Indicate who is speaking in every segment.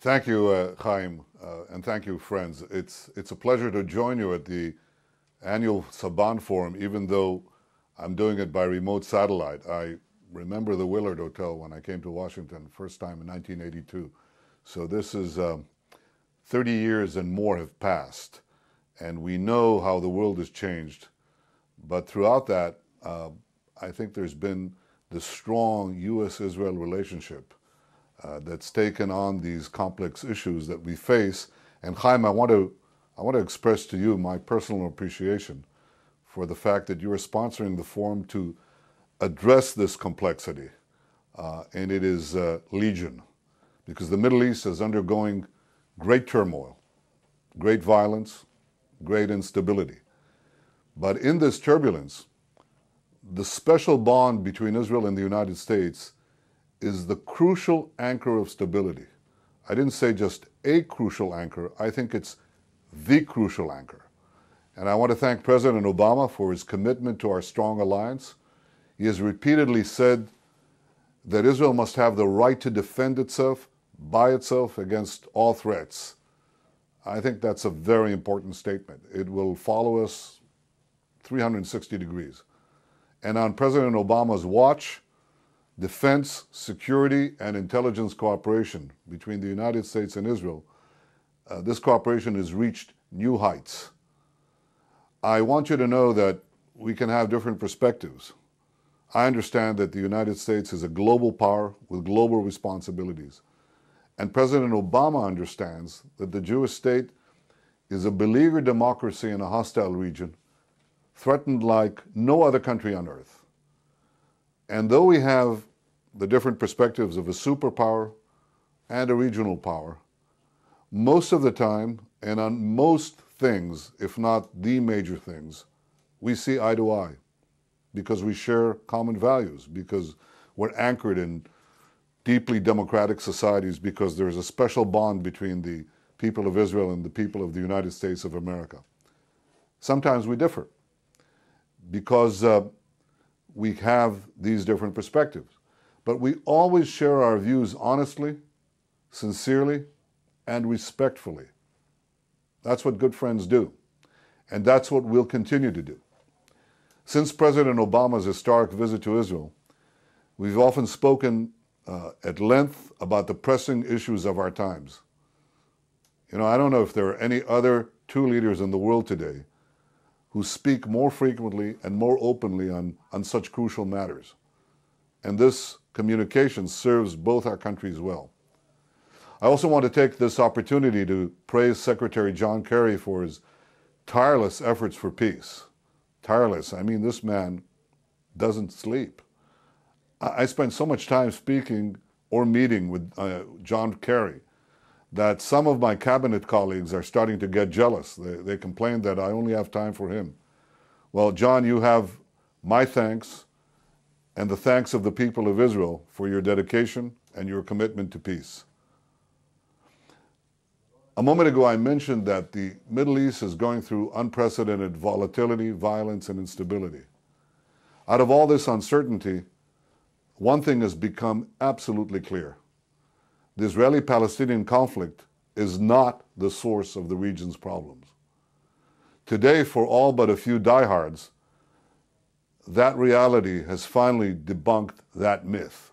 Speaker 1: Thank you, Chaim, and thank you, friends. It's a pleasure to join you at the annual Saban Forum, even though I'm doing it by remote satellite. I remember the Willard Hotel when I came to Washington first time in 1982. So this is 30 years and more have passed, and we know how the world has changed. But throughout that, I think there's been this strong U.S.-Israel relationship that's taken on these complex issues that we face. And Chaim, I want to express to you my personal appreciation for the fact that you are sponsoring the forum to address this complexity, and it is legion, because the Middle East is undergoing great turmoil, great violence, great instability. But in this turbulence, the special bond between Israel and the United States is the crucial anchor of stability. I didn't say just a crucial anchor, I think it's the crucial anchor. And I want to thank President Obama for his commitment to our strong alliance. He has repeatedly said that Israel must have the right to defend itself by itself against all threats. I think that's a very important statement. It will follow us 360 degrees. And on President Obama's watch, defense, security, and intelligence cooperation between the United States and Israel, this cooperation has reached new heights. I want you to know that we can have different perspectives. I understand that the United States is a global power with global responsibilities. And President Obama understands that the Jewish state is a beleaguered democracy in a hostile region, threatened like no other country on earth. And though we have the different perspectives of a superpower and a regional power, most of the time, and on most things, if not the major things, we see eye to eye because we share common values, because we're anchored in deeply democratic societies, because there's a special bond between the people of Israel and the people of the United States of America. Sometimes we differ because we have these different perspectives. But we always share our views honestly, sincerely, and respectfully. That's what good friends do. And that's what we'll continue to do. Since President Obama's historic visit to Israel, we've often spoken at length about the pressing issues of our times. You know, I don't know if there are any other two leaders in the world today who speak more frequently and more openly on such crucial matters. And this communication serves both our countries well. I also want to take this opportunity to praise Secretary John Kerry for his tireless efforts for peace. Tireless, I mean, this man doesn't sleep. I spent so much time speaking or meeting with John Kerry that some of my cabinet colleagues are starting to get jealous. They complain that I only have time for him. Well, John, you have my thanks and the thanks of the people of Israel for your dedication and your commitment to peace. A moment ago, I mentioned that the Middle East is going through unprecedented volatility, violence, and instability. Out of all this uncertainty, one thing has become absolutely clear. The Israeli-Palestinian conflict is not the source of the region's problems. Today, for all but a few diehards, that reality has finally debunked that myth.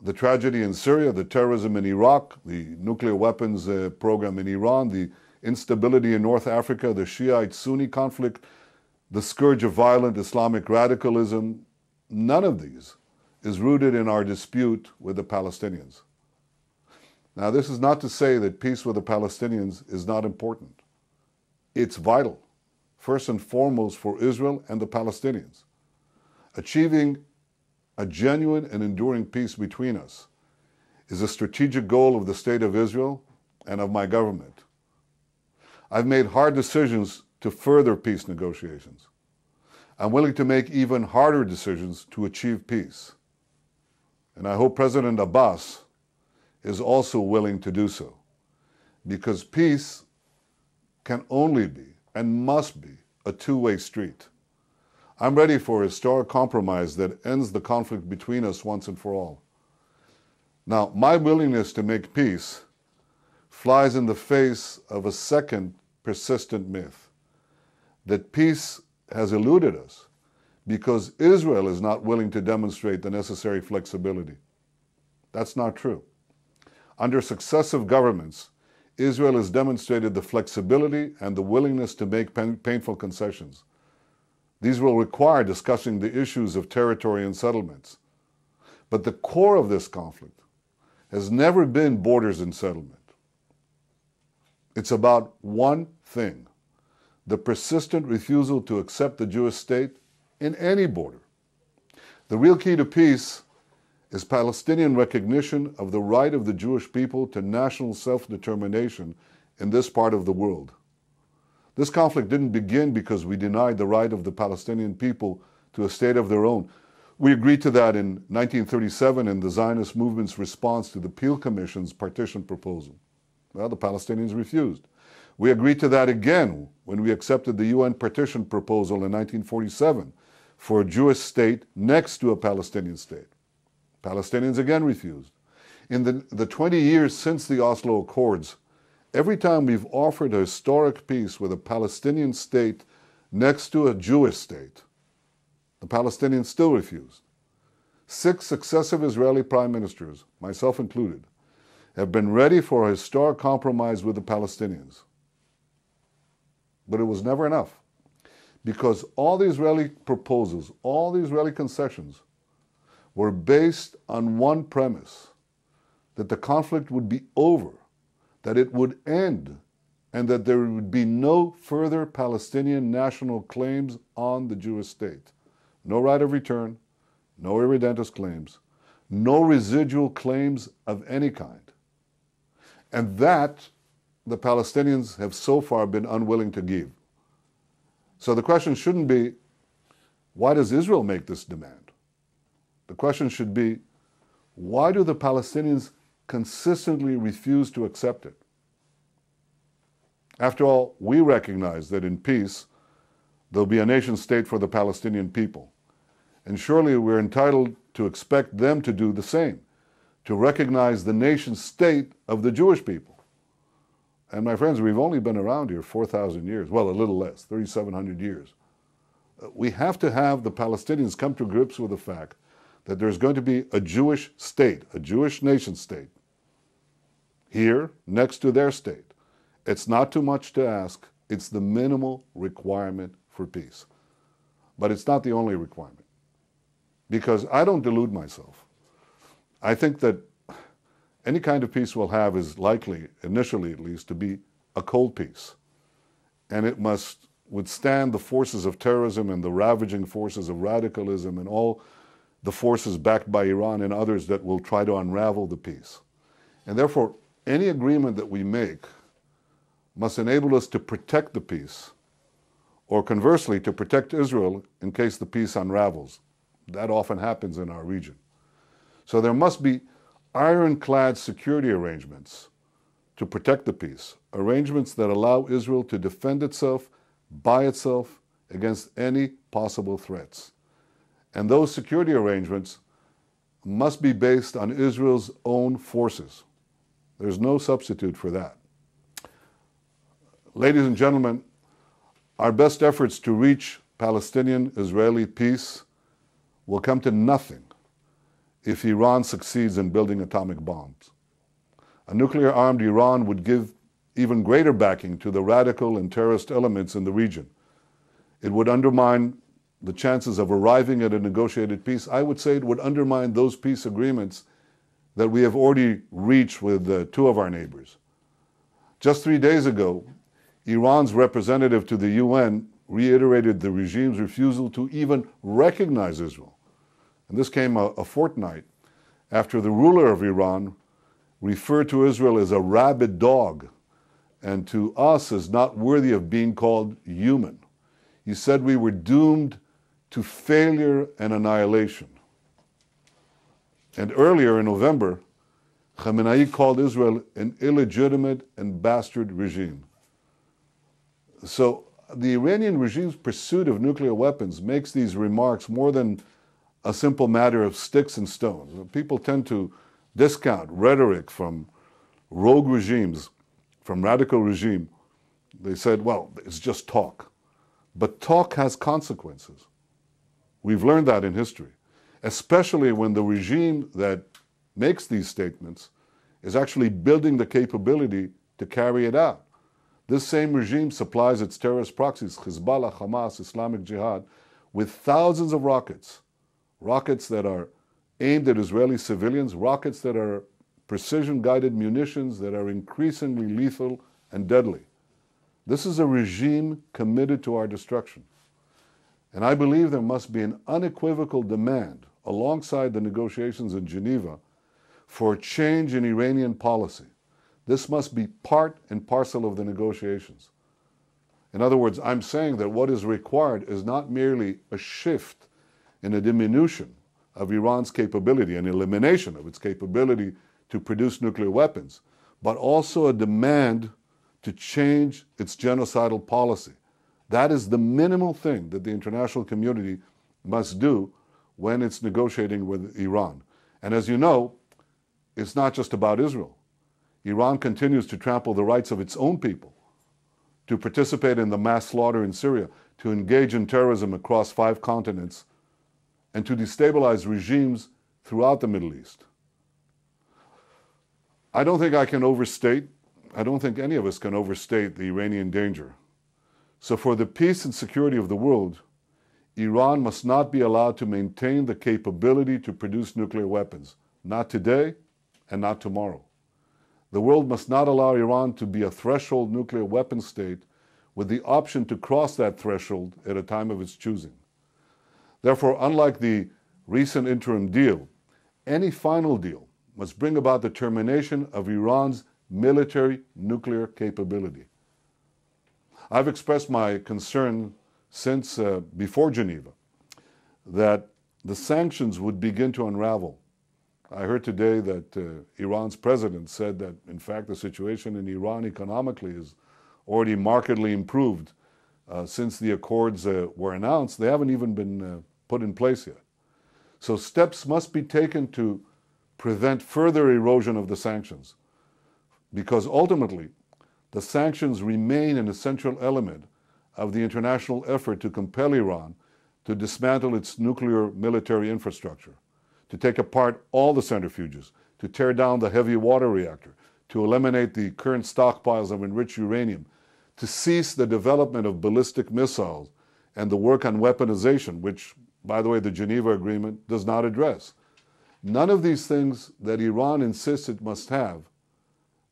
Speaker 1: The tragedy in Syria, the terrorism in Iraq, the nuclear weapons program in Iran, the instability in North Africa, the Shiite-Sunni conflict, the scourge of violent Islamic radicalism, none of these is rooted in our dispute with the Palestinians. Now, this is not to say that peace with the Palestinians is not important. It's vital, first and foremost for Israel and the Palestinians. Achieving a genuine and enduring peace between us is a strategic goal of the State of Israel and of my government. I've made hard decisions to further peace negotiations. I'm willing to make even harder decisions to achieve peace. And I hope President Abbas is also willing to do so, because peace can only be and must be a two-way street. I'm ready for a historic compromise that ends the conflict between us once and for all. Now, my willingness to make peace flies in the face of a second persistent myth, that peace has eluded us because Israel is not willing to demonstrate the necessary flexibility. That's not true. Under successive governments, Israel has demonstrated the flexibility and the willingness to make painful concessions. These will require discussing the issues of territory and settlements. But the core of this conflict has never been borders and settlement. It's about one thing: the persistent refusal to accept the Jewish state in any border. The real key to peace is Palestinian recognition of the right of the Jewish people to national self-determination in this part of the world. This conflict didn't begin because we denied the right of the Palestinian people to a state of their own. We agreed to that in 1937 in the Zionist movement's response to the Peel Commission's partition proposal. Well, the Palestinians refused. We agreed to that again when we accepted the UN partition proposal in 1947 for a Jewish state next to a Palestinian state. Palestinians again refused. In the 20 years since the Oslo Accords, every time we've offered a historic peace with a Palestinian state next to a Jewish state, the Palestinians still refused. 6 successive Israeli prime ministers, myself included, have been ready for a historic compromise with the Palestinians. But it was never enough, because all the Israeli proposals, all the Israeli concessions were based on one premise: that the conflict would be over, that it would end, and that there would be no further Palestinian national claims on the Jewish state. No right of return, no irredentist claims, no residual claims of any kind. And that the Palestinians have so far been unwilling to give. So the question shouldn't be, why does Israel make this demand? The question should be, why do the Palestinians consistently refuse to accept it? After all, we recognize that in peace, there'll be a nation state for the Palestinian people. And surely we're entitled to expect them to do the same, to recognize the nation state of the Jewish people. And my friends, we've only been around here 4,000 years, well, a little less, 3,700 years. We have to have the Palestinians come to grips with the fact that there's going to be a Jewish state, a Jewish nation state, here next to their state. It's not too much to ask. It's the minimal requirement for peace. But it's not the only requirement. Because I don't delude myself. I think that any kind of peace we'll have is likely, initially at least, to be a cold peace. And it must withstand the forces of terrorism and the ravaging forces of radicalism and all the forces backed by Iran and others that will try to unravel the peace. And therefore, any agreement that we make must enable us to protect the peace, or conversely, to protect Israel in case the peace unravels. That often happens in our region. So there must be ironclad security arrangements to protect the peace, arrangements that allow Israel to defend itself by itself against any possible threats. And those security arrangements must be based on Israel's own forces. There's no substitute for that. Ladies and gentlemen, our best efforts to reach Palestinian-Israeli peace will come to nothing if Iran succeeds in building atomic bombs. A nuclear-armed Iran would give even greater backing to the radical and terrorist elements in the region. It would undermine the chances of arriving at a negotiated peace. I would say it would undermine those peace agreements that we have already reached with 2 of our neighbors. Just 3 days ago, Iran's representative to the UN reiterated the regime's refusal to even recognize Israel. And this came a fortnight after the ruler of Iran referred to Israel as a rabid dog and to us as not worthy of being called human. He said we were doomed to failure and annihilation. And earlier in November, Khamenei called Israel an illegitimate and bastard regime. So the Iranian regime's pursuit of nuclear weapons makes these remarks more than a simple matter of sticks and stones. People tend to discount rhetoric from rogue regimes, from radical regime, they said, well, it's just talk. But talk has consequences. We've learned that in history, especially when the regime that makes these statements is actually building the capability to carry it out. This same regime supplies its terrorist proxies, Hezbollah, Hamas, Islamic Jihad, with thousands of rockets. Rockets that are aimed at Israeli civilians, rockets that are precision-guided munitions that are increasingly lethal and deadly. This is a regime committed to our destruction. And I believe there must be an unequivocal demand, alongside the negotiations in Geneva, for a change in Iranian policy. This must be part and parcel of the negotiations. In other words, I'm saying that what is required is not merely a shift in a diminution of Iran's capability, an elimination of its capability to produce nuclear weapons, but also a demand to change its genocidal policy. That is the minimal thing that the international community must do when it's negotiating with Iran. And as you know, it's not just about Israel. Iran continues to trample the rights of its own people, to participate in the mass slaughter in Syria, to engage in terrorism across 5 continents, and to destabilize regimes throughout the Middle East. I don't think I don't think any of us can overstate the Iranian danger. So for the peace and security of the world, Iran must not be allowed to maintain the capability to produce nuclear weapons, not today and not tomorrow. The world must not allow Iran to be a threshold nuclear weapon state with the option to cross that threshold at a time of its choosing. Therefore, unlike the recent interim deal, any final deal must bring about the termination of Iran's military nuclear capability. I've expressed my concern since before Geneva that the sanctions would begin to unravel. I heard today that Iran's president said that, in fact, the situation in Iran economically is already markedly improved since the accords were announced. They haven't even been put in place yet. So steps must be taken to prevent further erosion of the sanctions, because ultimately the sanctions remain an essential element of the international effort to compel Iran to dismantle its nuclear military infrastructure, to take apart all the centrifuges, to tear down the heavy water reactor, to eliminate the current stockpiles of enriched uranium, to cease the development of ballistic missiles and the work on weaponization, which, by the way, the Geneva Agreement does not address. None of these things that Iran insists it must have,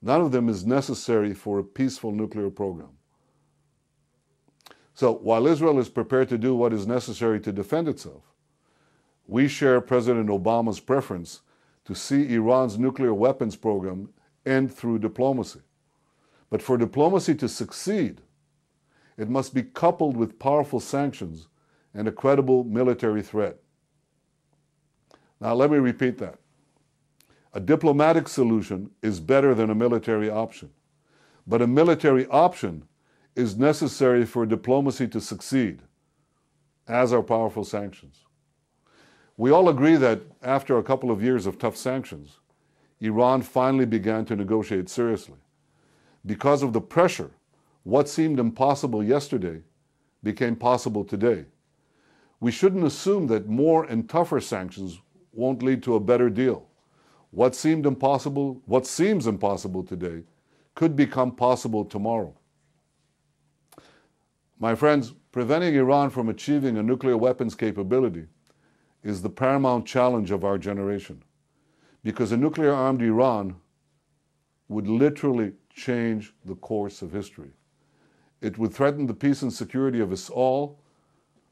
Speaker 1: none of them is necessary for a peaceful nuclear program. So while Israel is prepared to do what is necessary to defend itself, we share President Obama's preference to see Iran's nuclear weapons program end through diplomacy. But for diplomacy to succeed, it must be coupled with powerful sanctions and a credible military threat. Now let me repeat that. A diplomatic solution is better than a military option, but a military option is necessary for diplomacy to succeed, as are powerful sanctions. We all agree that after a couple of years of tough sanctions, Iran finally began to negotiate seriously. Because of the pressure, what seemed impossible yesterday became possible today. We shouldn't assume that more and tougher sanctions won't lead to a better deal. What seems impossible today could become possible tomorrow. My friends, preventing Iran from achieving a nuclear weapons capability is the paramount challenge of our generation, because a nuclear-armed Iran would literally change the course of history. It would threaten the peace and security of us all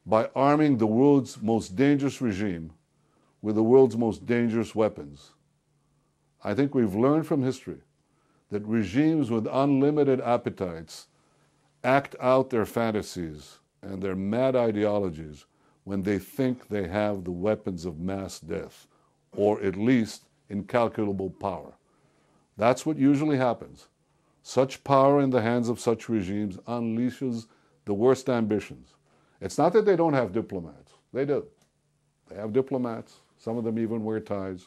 Speaker 1: by arming the world's most dangerous regime with the world's most dangerous weapons. I think we've learned from history that regimes with unlimited appetites act out their fantasies and their mad ideologies when they think they have the weapons of mass death, or at least incalculable power. That's what usually happens. Such power in the hands of such regimes unleashes the worst ambitions. It's not that they don't have diplomats. They do. They have diplomats. Some of them even wear ties.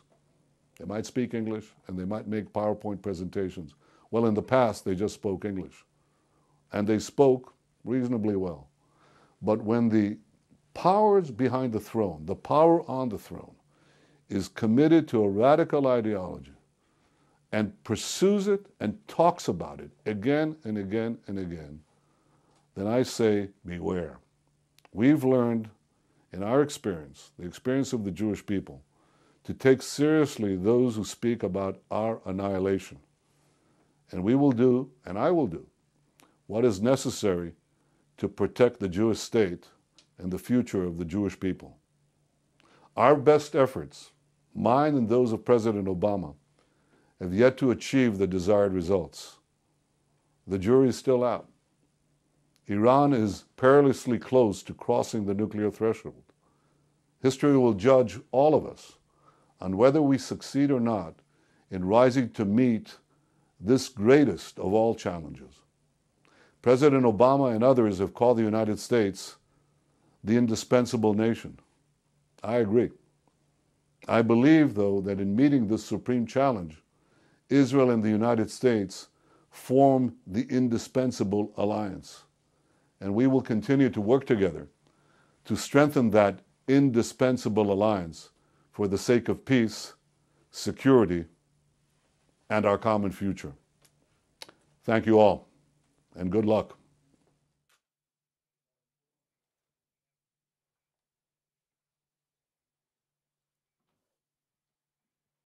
Speaker 1: They might speak English and they might make PowerPoint presentations. Well, in the past, they just spoke English. And they spoke reasonably well. But when the powers behind the throne, the power on the throne, is committed to a radical ideology and pursues it and talks about it again and again and again, then I say, beware. We've learned in our experience, the experience of the Jewish people, to take seriously those who speak about our annihilation. And we will do, and I will do, what is necessary to protect the Jewish state and the future of the Jewish people. Our best efforts, mine and those of President Obama, have yet to achieve the desired results. The jury is still out. Iran is perilously close to crossing the nuclear threshold. History will judge all of us on whether we succeed or not in rising to meet this greatest of all challenges. President Obama and others have called the United States the indispensable nation. I agree. I believe, though, that in meeting this supreme challenge, Israel and the United States form the indispensable alliance. And we will continue to work together to strengthen that indispensable alliance for the sake of peace, security, and our common future. Thank you all, and good luck.